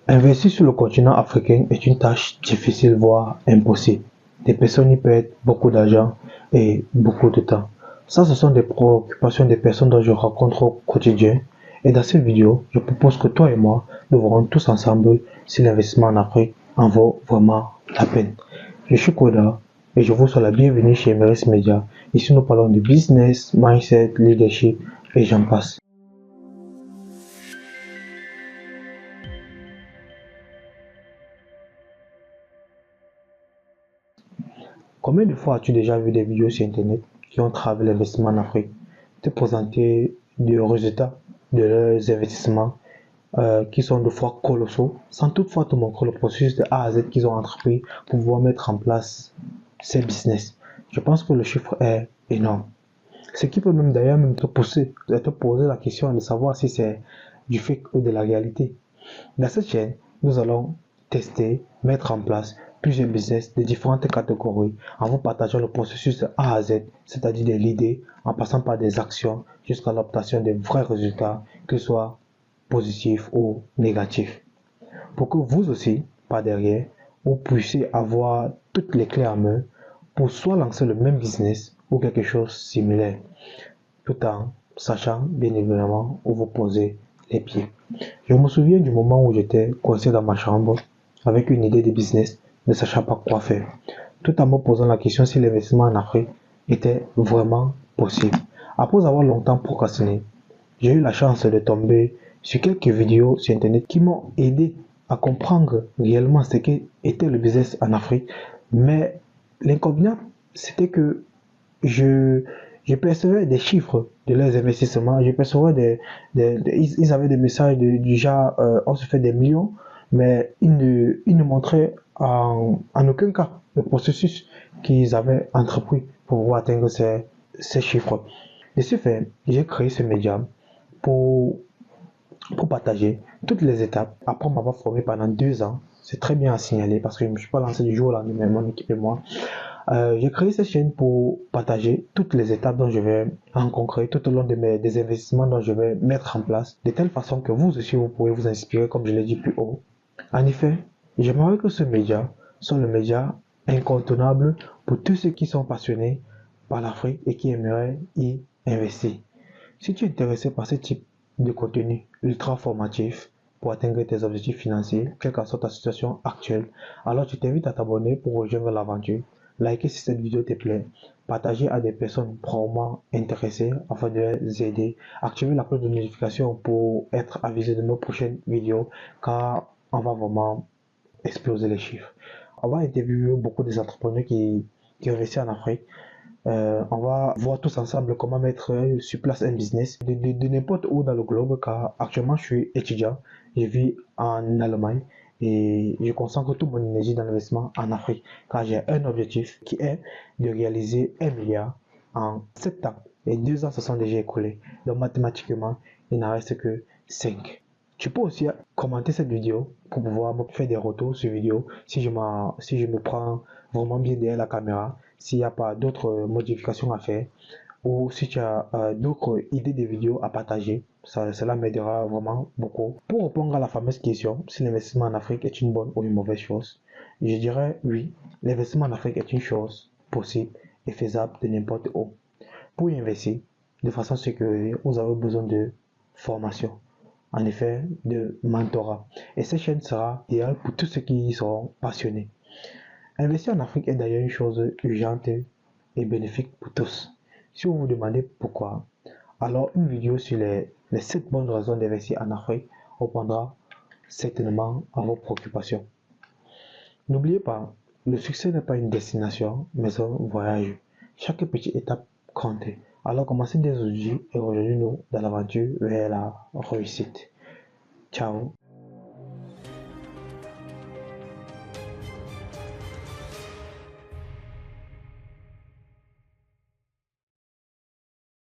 Investir sur le continent africain est une tâche difficile, voire impossible. Des personnes y perdent beaucoup d'argent et beaucoup de temps. Ça, ce sont des préoccupations des personnes dont je rencontre au quotidien. Et dans cette vidéo, je propose que toi et moi, nous verrons tous ensemble si l'investissement en Afrique en vaut vraiment la peine. Je suis Koda et je vous souhaite la bienvenue chez Emeris Media. Ici, nous parlons de business, mindset, leadership et j'en passe. Combien de fois as-tu déjà vu des vidéos sur Internet qui ont travaillé l'investissement en Afrique, te présenter des résultats de leurs investissements qui sont de fois colossaux, sans toutefois te montrer le processus de A à Z qu'ils ont entrepris pour pouvoir mettre en place ces business? Je pense que le chiffre est énorme. Ce qui peut même d'ailleurs même te pousser à te poser la question de savoir si c'est du fake ou de la réalité. Dans cette chaîne, nous allons tester, mettre en place plusieurs business de différentes catégories en vous partageant le processus de A à Z, c'est-à-dire de l'idée en passant par des actions jusqu'à l'obtention de vrais résultats, qu'ils soient positifs ou négatifs. Pour que vous aussi, par derrière, vous puissiez avoir toutes les clés en main pour soit lancer le même business ou quelque chose de similaire, tout en sachant bien évidemment où vous posez les pieds. Je me souviens du moment où j'étais coincé dans ma chambre avec une idée de business, ne sachant pas quoi faire, tout en me posant la question si l'investissement en Afrique était vraiment possible. Après avoir longtemps procrastiné, j'ai eu la chance de tomber sur quelques vidéos sur Internet qui m'ont aidé à comprendre réellement ce qu'était le business en Afrique. Mais l'inconvénient, c'était que je, je percevais des chiffres de leurs investissements, je percevais ils avaient des messages du genre on se fait des millions, mais ils ne montraient en aucun cas le processus qu'ils avaient entrepris pour pouvoir atteindre ces chiffres. De ce fait, j'ai créé ce média pour, pour partager toutes les étapes après m'avoir formé pendant 2 ans. C'est très bien à signaler parce que je ne me suis pas lancé du jour au lendemain, mon équipe et moi. J'ai créé cette chaîne pour partager toutes les étapes dont je vais rencontrer tout au long des investissements dont je vais mettre en place, de telle façon que vous aussi vous pouvez vous inspirer comme je l'ai dit plus haut. En effet, j'aimerais que ce média soit le média incontournable pour tous ceux qui sont passionnés par l'Afrique et qui aimeraient y investir. Si tu es intéressé par ce type de contenu ultra formatif pour atteindre tes objectifs financiers, quelle que soit ta situation actuelle, alors je t'invite à t'abonner pour rejoindre l'aventure. Likez si cette vidéo te plaît, partagez à des personnes probablement intéressées afin de les aider, activez la cloche de notification pour être avisé de nos prochaines vidéos car on va vraiment exploser les chiffres. On va interviewer beaucoup des entrepreneurs qui investissent en Afrique. On va voir tous ensemble comment mettre sur place un business de n'importe où dans le globe car actuellement je suis étudiant, je vis en Allemagne et je concentre toute mon énergie dans l'investissement en Afrique car j'ai un objectif qui est de réaliser 1 milliard en 7 ans et 2 ans se sont déjà écoulés. Donc mathématiquement, il n'en reste que 5. Tu peux aussi commenter cette vidéo pour pouvoir me faire des retours sur vidéo si je me prends vraiment bien derrière la caméra, s'il n'y a pas d'autres modifications à faire ou si tu as d'autres idées de vidéos à partager, cela m'aidera vraiment beaucoup. Pour répondre à la fameuse question, si l'investissement en Afrique est une bonne ou une mauvaise chose, je dirais oui, l'investissement en Afrique est une chose possible et faisable de n'importe où. Pour y investir de façon sécurisée, vous avez besoin de formation, en effet de mentorat. Et cette chaîne sera idéale pour tous ceux qui sont passionnés. Investir en Afrique est d'ailleurs une chose urgente et bénéfique pour tous. Si vous vous demandez pourquoi, alors une vidéo sur les 7 bonnes raisons d'investir en Afrique répondra certainement à vos préoccupations. N'oubliez pas, le succès n'est pas une destination, mais un voyage. Chaque petite étape compte. Alors commencez dès aujourd'hui et rejoignez-nous dans l'aventure vers la réussite. Ciao.